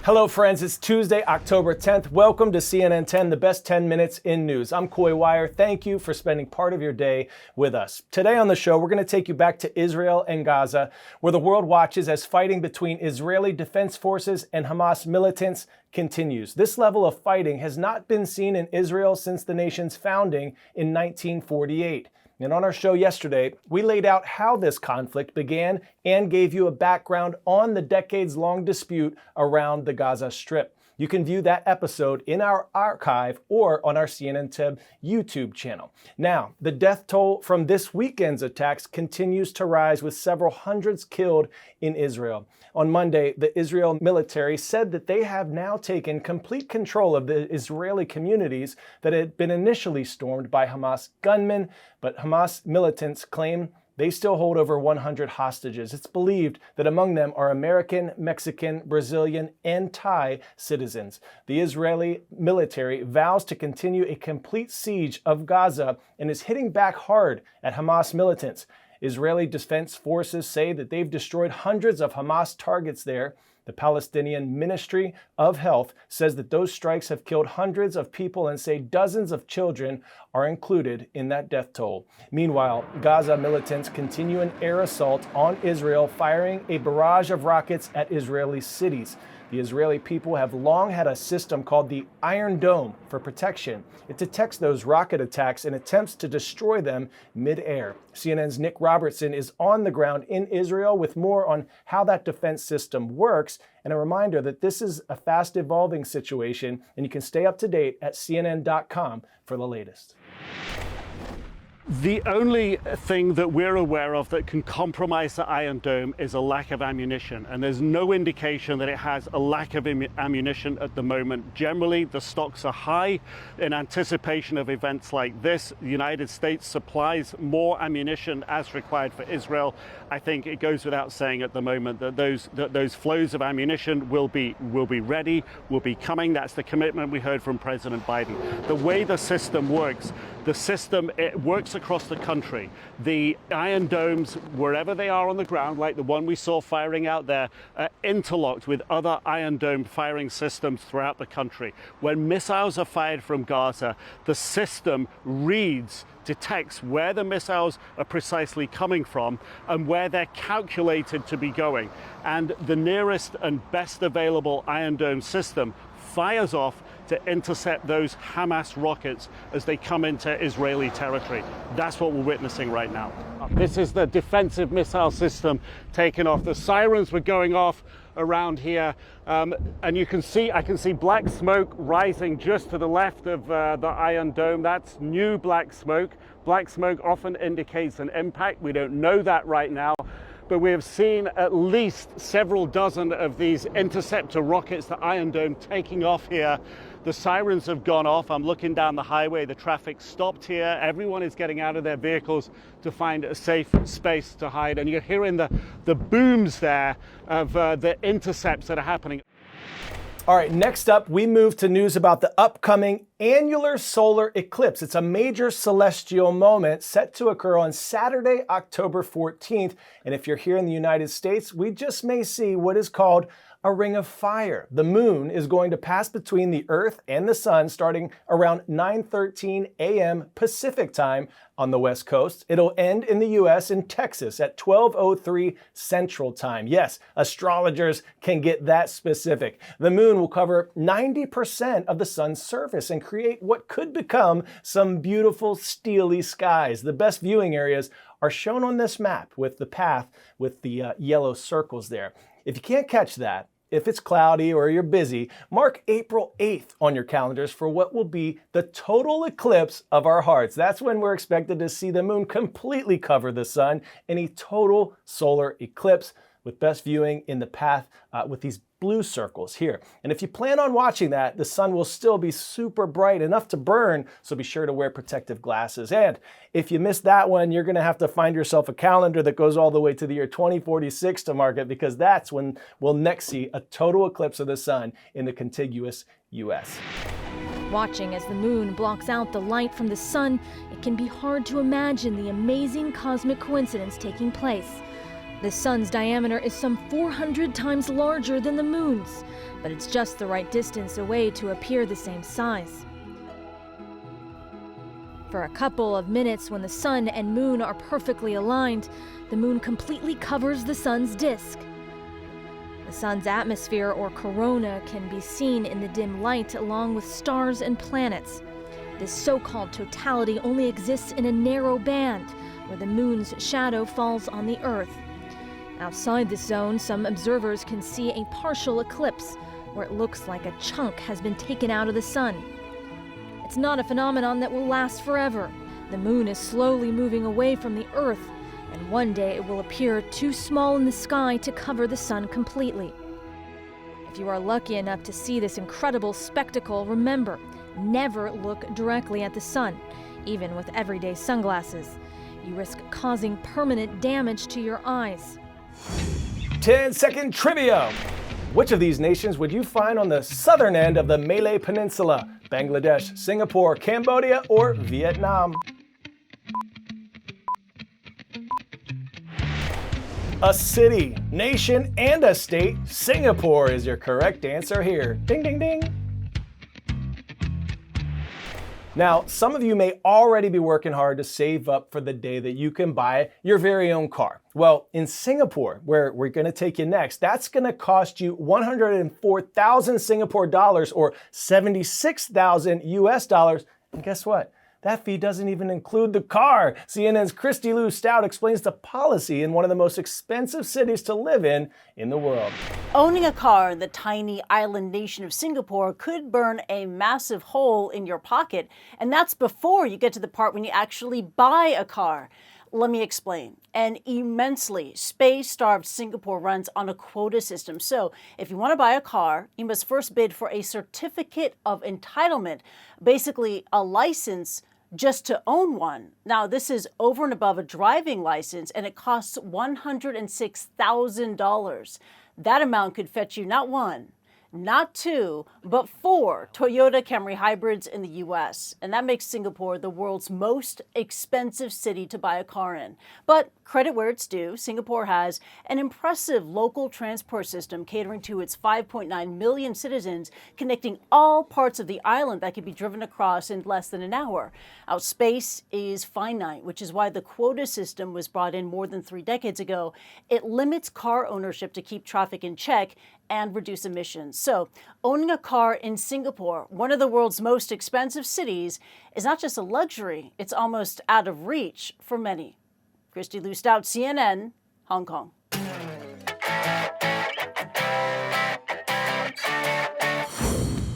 Hello friends, it's Tuesday, October 10th. Welcome to CNN 10, the best 10 minutes in news. I'm Coy Wire. Thank you for spending part of your day with us. Today on the show, we're going to take you back to Israel and Gaza, where the world watches as fighting between Israeli Defense Forces and Hamas militants continues. This level of fighting has not been seen in Israel since the nation's founding in 1948. And on our show yesterday, we laid out how this conflict began and gave you a background on the decades-long dispute around the Gaza Strip. You can view that episode in our archive or on our CNN 10 YouTube channel. Now, the death toll from this weekend's attacks continues to rise, with several hundreds killed in Israel. On Monday, the Israel military said that they have now taken complete control of the Israeli communities that had been initially stormed by Hamas gunmen, but Hamas militants claim they still hold over 100 hostages. It's believed that among them are American, Mexican, Brazilian, and Thai citizens. The Israeli military vows to continue a complete siege of Gaza and is hitting back hard at Hamas militants. Israeli Defense Forces say that they've destroyed hundreds of Hamas targets there. The Palestinian Ministry of Health says that those strikes have killed hundreds of people and say dozens of children are included in that death toll. Meanwhile, Gaza militants continue an air assault on Israel, firing a barrage of rockets at Israeli cities. The Israeli people have long had a system called the Iron Dome for protection. It detects those rocket attacks and attempts to destroy them mid-air. CNN's Nick Robertson is on the ground in Israel with more on how that defense system works, and a reminder that this is a fast-evolving situation, and you can stay up to date at CNN.com for the latest. The only thing that we're aware of that can compromise the Iron Dome is a lack of ammunition, and there's no indication that it has a lack of ammunition at the moment. Generally, the stocks are high in anticipation of events like this. The United States supplies more ammunition as required for Israel. I think it goes without saying at the moment that those flows of ammunition will be ready, will be coming. That's the commitment we heard from President Biden. The way the system works, it works across the country. The Iron Domes, wherever they are on the ground, like the one we saw firing out there, are interlocked with other Iron Dome firing systems throughout the country. When missiles are fired from Gaza, the system detects where the missiles are precisely coming from and where they're calculated to be going. And the nearest and best available Iron Dome system fires off to intercept those Hamas rockets as they come into Israeli territory. That's what we're witnessing right now. This is the defensive missile system taking off. The sirens were going off around here, and I can see black smoke rising just to the left of the Iron Dome. That's new black smoke. Black smoke often indicates an impact. We don't know that right now, but we have seen at least several dozen of these interceptor rockets, the Iron Dome, taking off here. The sirens have gone off. I'm looking down the highway. The traffic stopped here. Everyone is getting out of their vehicles to find a safe space to hide. And you're hearing the booms there of the intercepts that are happening. All right, next up, we move to news about the upcoming annular solar eclipse. It's a major celestial moment set to occur on Saturday, October 14th. And if you're here in the United States, we just may see what is called a ring of fire. The moon is going to pass between the Earth and the sun starting around 9:13 a.m. Pacific time on the West Coast. It'll end in the U.S. in Texas at 12:03 Central Time. Yes, astrologers can get that specific. The moon will cover 90% of the sun's surface and create what could become some beautiful steely skies. The best viewing areas are shown on this map with the path with the yellow circles there. If you can't catch that, if it's cloudy or you're busy, mark April 8th on your calendars for what will be the total eclipse of our hearts. That's when we're expected to see the moon completely cover the sun in a total solar eclipse, with best viewing in the path with these blue circles here. And if you plan on watching that, the sun will still be super bright, enough to burn, so be sure to wear protective glasses. And if you missed that one, you're going to have to find yourself a calendar that goes all the way to the year 2046 to mark it, because that's when we'll next see a total eclipse of the sun in the contiguous U.S. Watching as the moon blocks out the light from the sun, it can be hard to imagine the amazing cosmic coincidence taking place. The sun's diameter is some 400 times larger than the moon's, but it's just the right distance away to appear the same size. For a couple of minutes, when the sun and moon are perfectly aligned, the moon completely covers the sun's disk. The sun's atmosphere, or corona, can be seen in the dim light along with stars and planets. This so-called totality only exists in a narrow band, where the moon's shadow falls on the Earth. Outside this zone, some observers can see a partial eclipse, where it looks like a chunk has been taken out of the sun. It's not a phenomenon that will last forever. The moon is slowly moving away from the Earth, and one day it will appear too small in the sky to cover the sun completely. If you are lucky enough to see this incredible spectacle, remember, never look directly at the sun, even with everyday sunglasses. You risk causing permanent damage to your eyes. 10-second trivia. Which of these nations would you find on the southern end of the Malay Peninsula? Bangladesh, Singapore, Cambodia, or Vietnam? A city, nation, and a state. Singapore is your correct answer here. Ding, ding, ding. Now, some of you may already be working hard to save up for the day that you can buy your very own car. Well, in Singapore, where we're going to take you next, that's going to cost you 104,000 Singapore dollars or 76,000 US dollars. And guess what? That fee doesn't even include the car. CNN's Christy Lou Stout explains the policy in one of the most expensive cities to live in the world. Owning a car in the tiny island nation of Singapore could burn a massive hole in your pocket, and that's before you get to the part when you actually buy a car. Let me explain. An immensely space-starved Singapore runs on a quota system. So if you want to buy a car, you must first bid for a certificate of entitlement, basically a license just to own one. Now, this is over and above a driving license, and it costs $106,000. That amount could fetch you not one, not two, but 4 Toyota Camry hybrids in the US. And that makes Singapore the world's most expensive city to buy a car in. But credit where it's due, Singapore has an impressive local transport system catering to its 5.9 million citizens, connecting all parts of the island that can be driven across in less than an hour. Our space is finite, which is why the quota system was brought in more than 3 decades ago. It limits car ownership to keep traffic in check and reduce emissions. So owning a car in Singapore, one of the world's most expensive cities, is not just a luxury, it's almost out of reach for many. Christy Lou Stout, CNN, Hong Kong.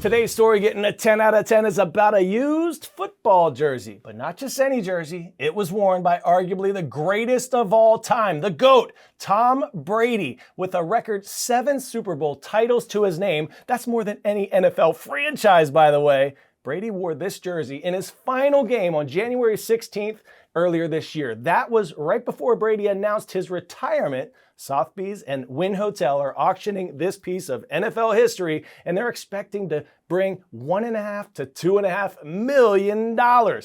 Today's story getting a 10 out of 10 is about a used football jersey, but not just any jersey. It was worn by arguably the greatest of all time, the GOAT, Tom Brady, with a record 7 Super Bowl titles to his name. That's more than any NFL franchise, by the way. Brady wore this jersey in his final game on January 16th earlier this year. That was right before Brady announced his retirement. Sotheby's and Wynn Hotel are auctioning this piece of NFL history, and they're expecting to bring $1.5 to $2.5 million. I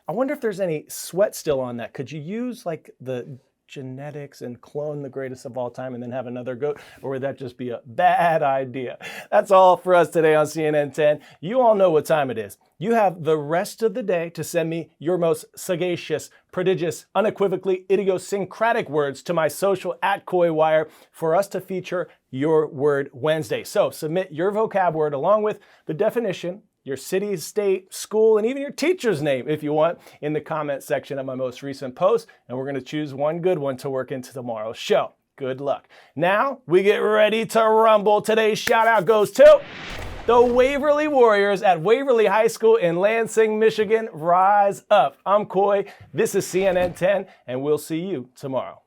wonder if there's any sweat still on that. Could you use like the genetics and clone the greatest of all time and then have another GOAT, or would that just be a bad idea? That's all for us today on CNN 10. You all know what time it is. You have the rest of the day to send me your most sagacious, prodigious, unequivocally idiosyncratic words to my social @KoiWire for us to feature Your Word Wednesday. So submit your vocab word along with the definition, your city, state, school, and even your teacher's name if you want in the comment section of my most recent post. And we're going to choose one good one to work into tomorrow's show. Good luck. Now we get ready to rumble. Today's shout out goes to the Waverly Warriors at Waverly High School in Lansing, Michigan. Rise up. I'm Coy. This is CNN 10, and we'll see you tomorrow.